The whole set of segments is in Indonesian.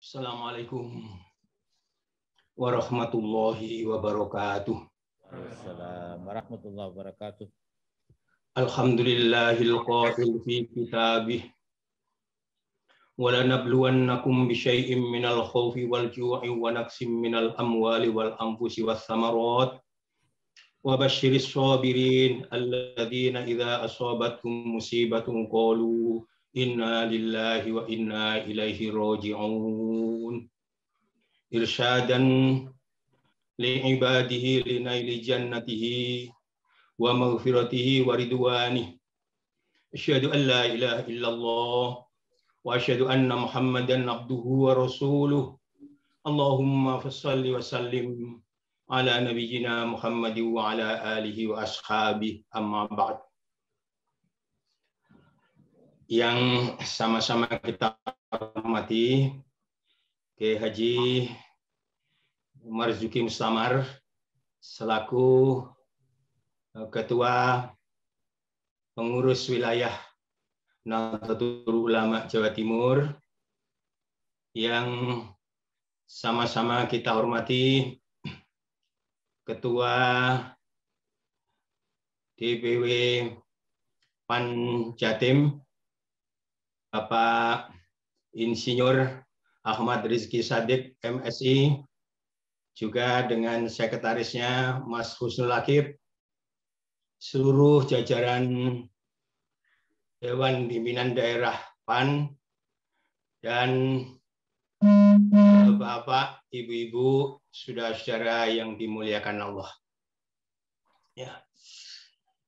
Assalamualaikum warahmatullahi wabarakatuh. Waalaikumsalam warahmatullahi wabarakatuh. Alhamdulillahil qail fi kitabih wa lanabluwannakum bisyai'im minal khaufi wal ju'i wa naqsim minal amwali wal anfusi was samarat wa basyiris sabirin alladzina idza asabathum musibatun qalu inna lillahi wa inna ilaihi raji'un. Irsyadan li'ibadihi linaili jannatihi wa maghfiratihi wa ridwanihi. Asyhadu an la ilaha illallah wa asyhadu anna Muhammadan abduhu wa rasuluh. Allahumma fassalli wa sallim ala nabiyyina Muhammad wa ala alihi wa ashabihi, amma ba'd. Yang sama-sama kita hormati Kiai Haji Marzuki Mustamar selaku Ketua Pengurus Wilayah Nahdlatul Ulama Jawa Timur, yang sama-sama kita hormati Ketua DPW PAN Jatim Bapak Insinyur Ahmad Rizky Shadiq MSI, juga dengan sekretarisnya Mas Husnul Akib, seluruh jajaran Dewan Pimpinan Daerah PAN, dan Bapak, Ibu-ibu, saudara-saudara yang dimuliakan Allah. Ya,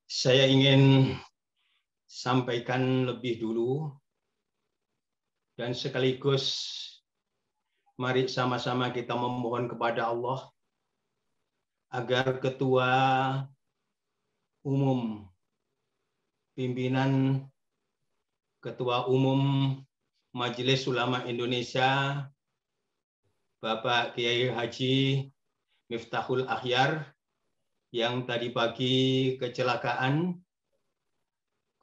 saya ingin sampaikan lebih dulu dan sekaligus mari sama-sama kita memohon kepada Allah agar Ketua Umum Pimpinan Ketua Umum Majelis Ulama Indonesia Bapak Kiai Haji Miftahul Akhyar yang tadi pagi kecelakaan,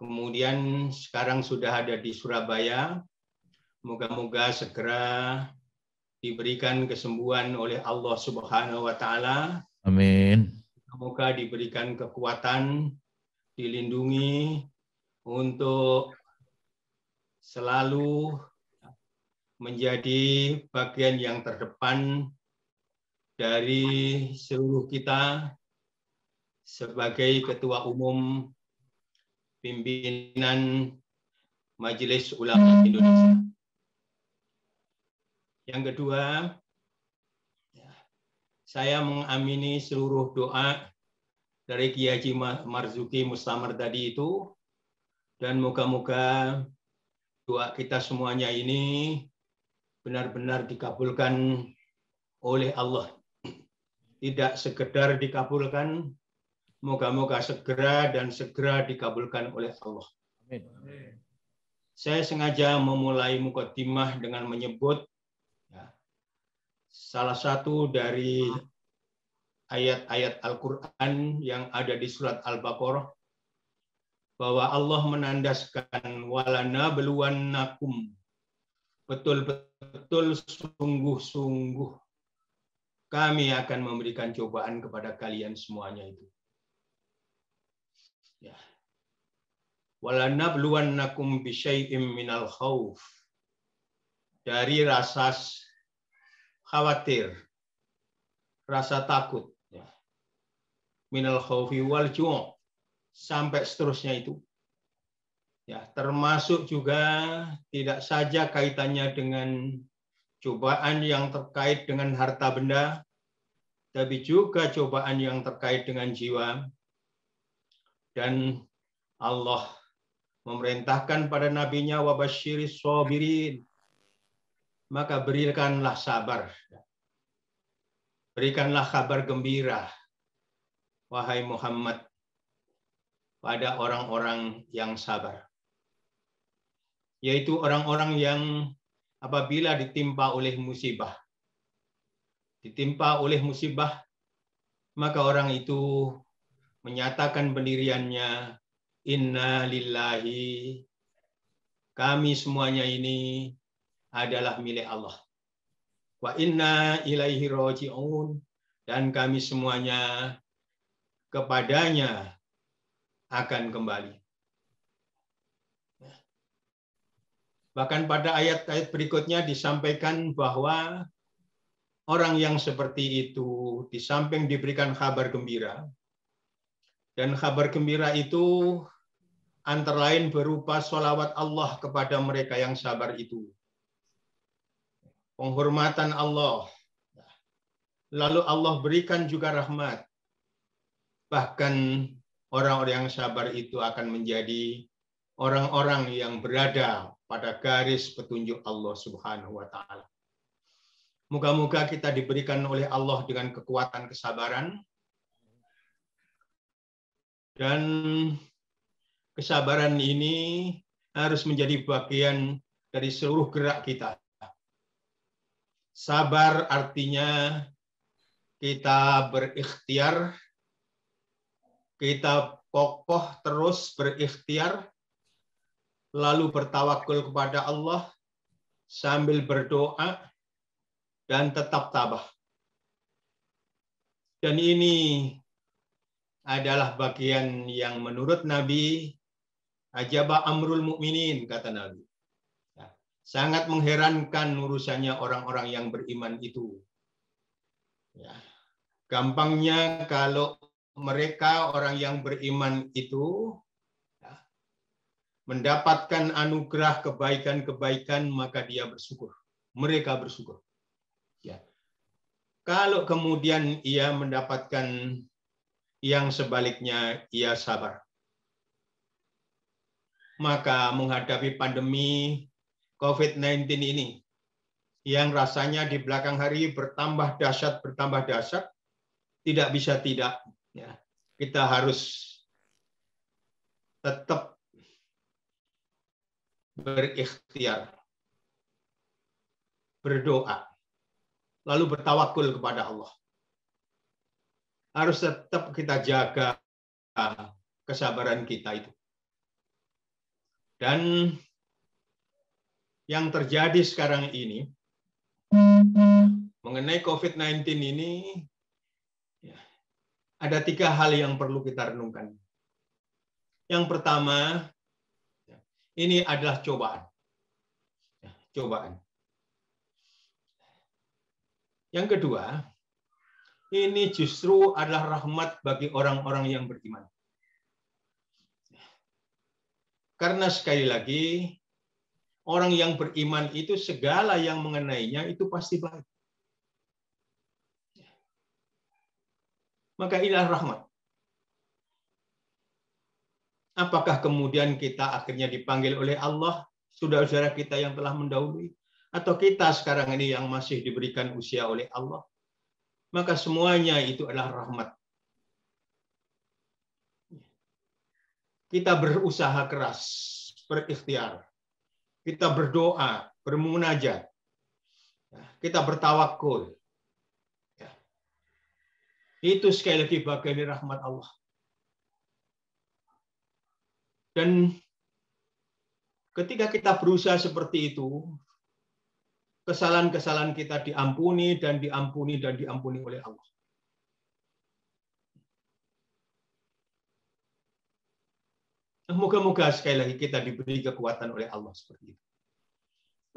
kemudian sekarang sudah ada di Surabaya. Moga-moga segera diberikan kesembuhan oleh Allah Subhanahu wa taala. Amin. Semoga diberikan kekuatan, dilindungi untuk selalu menjadi bagian yang terdepan dari seluruh kita sebagai Ketua Umum Pimpinan Majelis Ulama Indonesia. Yang kedua, saya mengamini seluruh doa dari Kiai Haji Marzuki Mustamar tadi itu, dan moga-moga doa kita semuanya ini benar-benar dikabulkan oleh Allah. Tidak sekedar dikabulkan, moga-moga segera dan segera dikabulkan oleh Allah. Amin. Saya sengaja memulai mukaddimah dengan menyebut salah satu dari ayat-ayat Al-Quran yang ada di surat Al-Baqarah, bahwa Allah menandaskan walana beluwannakum, betul-betul sungguh-sungguh kami akan memberikan cobaan kepada kalian semuanya itu. Ya. Walana beluwannakum bisyai'im minal khauf, dari rasa khawatir, rasa takut, ya. Minal khaufi wal ju', sampai seterusnya itu. Ya, termasuk juga tidak saja kaitannya dengan cobaan yang terkait dengan harta benda, tapi juga cobaan yang terkait dengan jiwa. Dan Allah memerintahkan pada nabinya wabasyiris sabirin, maka berikanlah sabar. Berikanlah kabar gembira, wahai Muhammad, pada orang-orang yang sabar. Yaitu orang-orang yang apabila ditimpa oleh musibah, maka orang itu menyatakan pendiriannya, inna lillahi, kami semuanya ini adalah milik Allah. Wa inna ilaihi raji'un. Dan kami semuanya kepadanya akan kembali. Bahkan pada ayat-ayat berikutnya disampaikan bahwa orang yang seperti itu di samping diberikan kabar gembira, dan kabar gembira itu antara lain berupa sholawat Allah kepada mereka yang sabar itu, penghormatan Allah, lalu Allah berikan juga rahmat. Bahkan orang-orang yang sabar itu akan menjadi orang-orang yang berada pada garis petunjuk Allah Subhanahu wa taala. Moga-moga kita diberikan oleh Allah dengan kekuatan kesabaran, dan kesabaran ini harus menjadi bagian dari seluruh gerak kita. Sabar artinya kita berikhtiar, kita kokoh terus berikhtiar, lalu bertawakul kepada Allah sambil berdoa dan tetap tabah. Dan ini adalah bagian yang menurut Nabi ajaba amrul mukminin, kata Nabi. Sangat mengherankan urusannya orang-orang yang beriman itu. Gampangnya kalau mereka orang yang beriman itu mendapatkan anugerah kebaikan-kebaikan, maka dia bersyukur. Mereka bersyukur. Kalau kemudian ia mendapatkan yang sebaliknya, ia sabar. Maka menghadapi pandemi COVID-19 ini, yang rasanya di belakang hari bertambah dahsyat, tidak bisa tidak. Kita harus tetap berikhtiar, berdoa, lalu bertawakul kepada Allah. Harus tetap kita jaga kesabaran kita itu. Dan yang terjadi sekarang ini mengenai COVID-19 ini, ada 3 hal yang perlu kita renungkan. Yang pertama, ini adalah cobaan. Cobaan. Yang kedua, ini justru adalah rahmat bagi orang-orang yang beriman. Karena sekali lagi, orang yang beriman itu segala yang mengenainya itu pasti baik. Maka inilah rahmat. Apakah kemudian kita akhirnya dipanggil oleh Allah, saudara-saudara kita yang telah mendahului, atau kita sekarang ini yang masih diberikan usia oleh Allah? Maka semuanya itu adalah rahmat. Kita berusaha keras, berikhtiar. Kita berdoa, bermunajat. Kita bertawakul. Itu sekali lagi bagian dari rahmat Allah. Dan ketika kita berusaha seperti itu, kesalahan-kesalahan kita diampuni dan diampuni dan diampuni oleh Allah. Moga-moga sekali lagi kita diberi kekuatan oleh Allah seperti itu.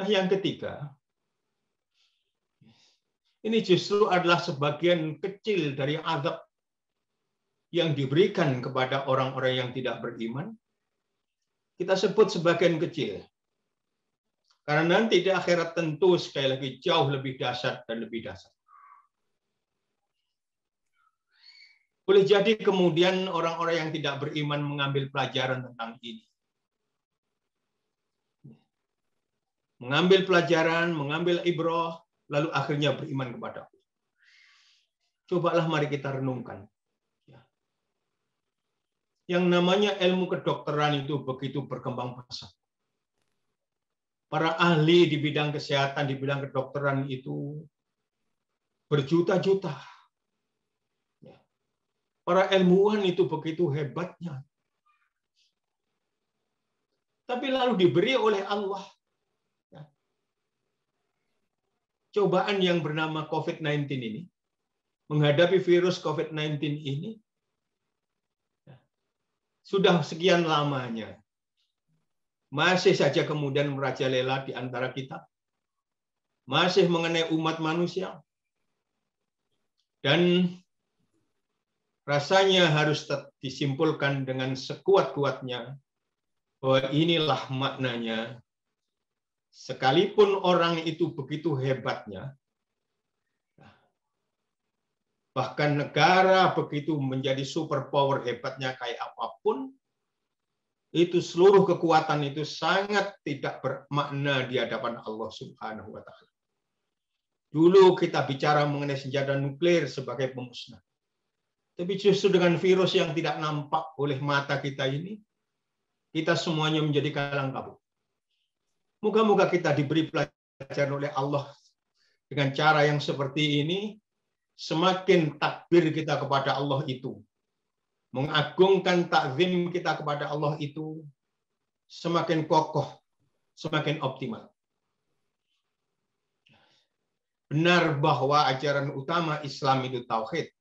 Nah, yang ketiga, ini justru adalah sebagian kecil dari azab yang diberikan kepada orang-orang yang tidak beriman. Kita sebut sebagian kecil. Karena nanti di akhirat tentu sekali lagi jauh lebih dahsyat dan lebih dahsyat. Boleh jadi kemudian orang-orang yang tidak beriman mengambil pelajaran tentang ini. Mengambil pelajaran, mengambil ibrah, lalu akhirnya beriman kepada Allah. Cobalah mari kita renungkan. Yang namanya ilmu kedokteran itu begitu berkembang pesat. Para ahli di bidang kesehatan, di bidang kedokteran itu berjuta-juta. Para ilmuwan itu begitu hebatnya. Tapi lalu diberi oleh Allah cobaan yang bernama COVID-19 ini, menghadapi virus COVID-19 ini, sudah sekian lamanya. Masih saja kemudian merajalela di antara kita. Masih mengenai umat manusia. Dan rasanya harus disimpulkan dengan sekuat-kuatnya bahwa inilah maknanya. Sekalipun orang itu begitu hebatnya, bahkan negara begitu menjadi superpower hebatnya kayak apapun, itu seluruh kekuatan itu sangat tidak bermakna di hadapan Allah Subhanahu wa Ta'ala. Dulu kita bicara mengenai senjata nuklir sebagai pemusnah. Tapi justru dengan virus yang tidak nampak oleh mata kita ini, kita semuanya menjadi kalang kabut. Moga-moga kita diberi pelajaran oleh Allah dengan cara yang seperti ini, semakin takbir kita kepada Allah itu, mengagungkan takzim kita kepada Allah itu, semakin kokoh, semakin optimal. Benar bahwa ajaran utama Islam itu tauhid.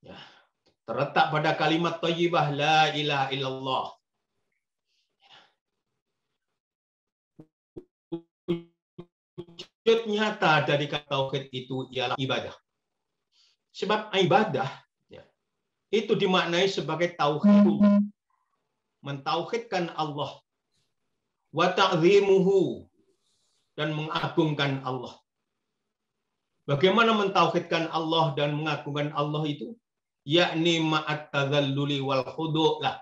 Ya, terletak pada kalimat thayyibah la ilaha illallah. Wujud nyata dari kata tauhid itu ialah ibadah. Sebab ibadah ya, itu dimaknai sebagai tauhid, mentauhidkan Allah, wa ta'zimuhu, dan mengagungkan Allah. Bagaimana mentauhidkan Allah dan mengagungkan Allah itu? Yakni ma'at tadzalluli wal khudu' lah.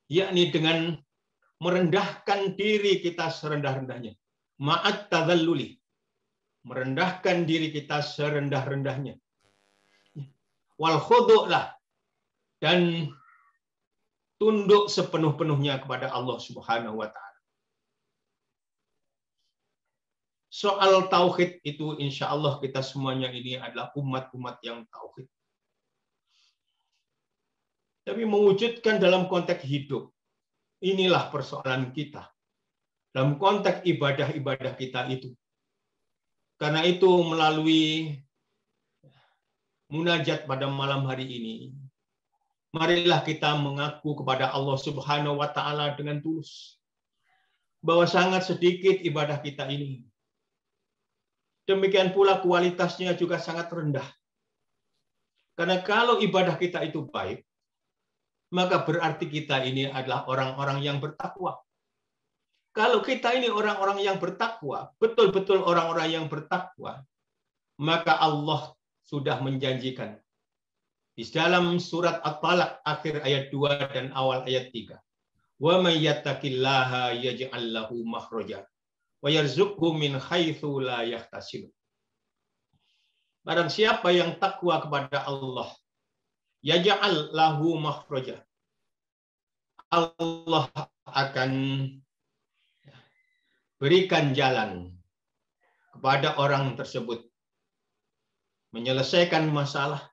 Yakni dengan merendahkan diri kita serendah-rendahnya. Ma'at tadzalluli. Merendahkan diri kita serendah-rendahnya. Wal khudu' lah. Dan tunduk sepenuh-penuhnya kepada Allah Subhanahu wa Ta'ala. Soal tauhid itu insya Allah kita semuanya ini adalah umat-umat yang tauhid. Tapi mewujudkan dalam konteks hidup, inilah persoalan kita. Dalam konteks ibadah-ibadah kita itu. Karena itu melalui munajat pada malam hari ini, marilah kita mengaku kepada Allah Subhanahu wa Ta'ala dengan tulus bahwa sangat sedikit ibadah kita ini. Demikian pula kualitasnya juga sangat rendah. Karena kalau ibadah kita itu baik, maka berarti kita ini adalah orang-orang yang bertakwa. Kalau kita ini orang-orang yang bertakwa, betul-betul orang-orang yang bertakwa, maka Allah sudah menjanjikan di dalam surat At-Talaq akhir ayat 2 dan awal ayat 3. Wa may yattaqillaha yaj'al lahu makhraja wa yarzuqhu min haitsu la yahtasib. Barang siapa yang takwa kepada Allah, yaj'al lahu makhraja. Allah akan berikan jalan kepada orang tersebut menyelesaikan masalah.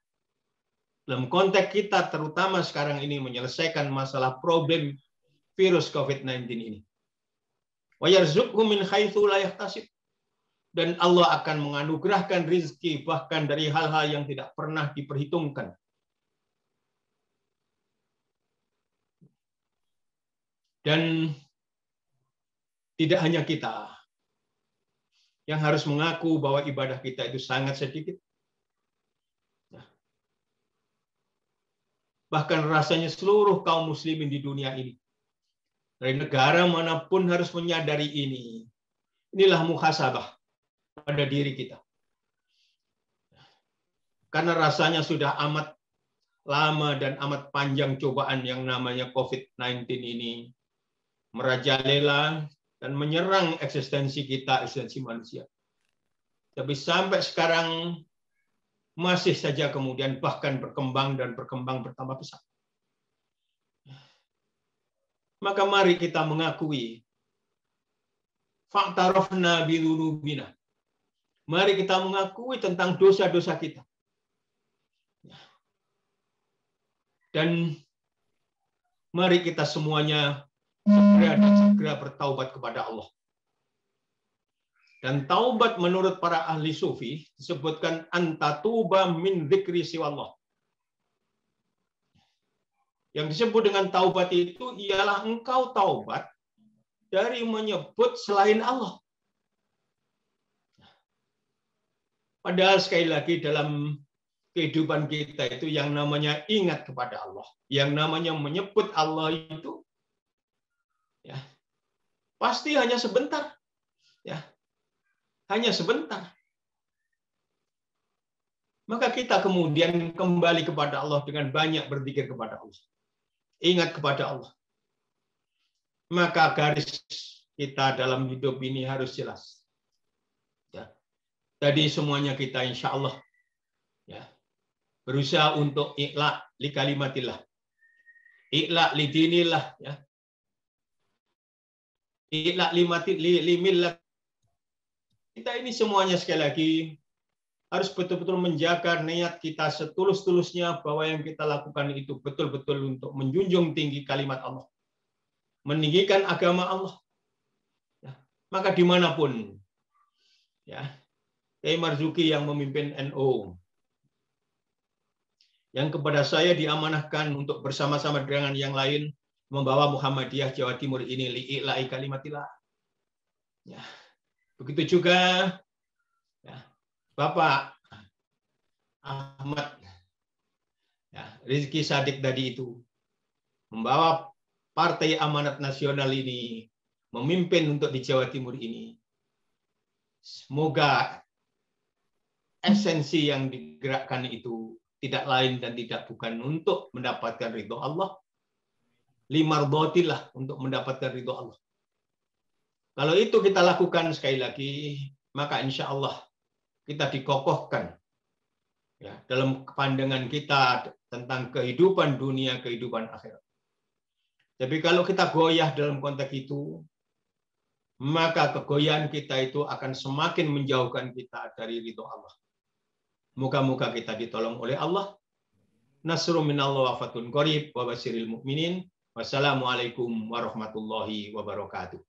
Dalam konteks kita terutama sekarang ini menyelesaikan masalah problem virus COVID-19 ini. Wa yarzuqhu min haitsu la yahtasib. Dan Allah akan menganugerahkan rezeki bahkan dari hal-hal yang tidak pernah diperhitungkan. Dan tidak hanya kita yang harus mengaku bahwa ibadah kita itu sangat sedikit. Bahkan rasanya seluruh kaum muslimin di dunia ini, dari negara manapun harus menyadari ini. Inilah muhasabah pada diri kita. Karena rasanya sudah amat lama dan amat panjang cobaan yang namanya COVID-19 ini merajalela dan menyerang eksistensi kita, eksistensi manusia. Tapi sampai sekarang masih saja kemudian bahkan berkembang dan berkembang bertambah besar. Maka mari kita mengakui fa'tarafna bidzunubina. Mari kita mengakui tentang dosa-dosa kita. Dan mari kita semuanya segera bertaubat kepada Allah. Dan taubat menurut para ahli sufi disebutkan antatuba min dzikri siwallah. Yang disebut dengan taubat itu ialah engkau taubat dari menyebut selain Allah. Padahal sekali lagi dalam kehidupan kita itu yang namanya ingat kepada Allah, yang namanya menyebut Allah itu ya pasti hanya sebentar. Ya. Hanya sebentar. Maka kita kemudian kembali kepada Allah dengan banyak berzikir kepada Allah. Ingat kepada Allah. Maka garis kita dalam hidup ini harus jelas. Ya. Tadi semuanya kita insya Allah ya, berusaha untuk ikhla li kalimatillah. Ikhla li dinillah. Ya. Ikhla li millah. Kita ini semuanya sekali lagi harus betul-betul menjaga niat kita setulus-tulusnya bahwa yang kita lakukan itu betul-betul untuk menjunjung tinggi kalimat Allah. Meninggikan agama Allah. Ya. Maka dimanapun ya, Kiai Marzuki yang memimpin NU, yang kepada saya diamanahkan untuk bersama-sama dengan yang lain membawa Muhammadiyah Jawa Timur ini li'i'la'i kalimatillah. Ya. Begitu juga ya, Bapak Ahmad ya, Rizky Sadik tadi itu membawa Partai Amanat Nasional ini memimpin untuk di Jawa Timur ini. Semoga esensi yang digerakkan itu tidak lain dan tidak bukan untuk mendapatkan ridho Allah, limardhotillah, untuk mendapatkan ridho Allah. Kalau itu kita lakukan sekali lagi, maka insya Allah kita dikokohkan ya, dalam pandangan kita tentang kehidupan dunia, kehidupan akhirat. Tapi kalau kita goyah dalam konteks itu, maka kegoyahan kita itu akan semakin menjauhkan kita dari ridho Allah. Moga-moga kita ditolong oleh Allah. Nasrun minallah wa fathun qarib wa basyiril mu'minin. Wassalamualaikum warahmatullahi wabarakatuh.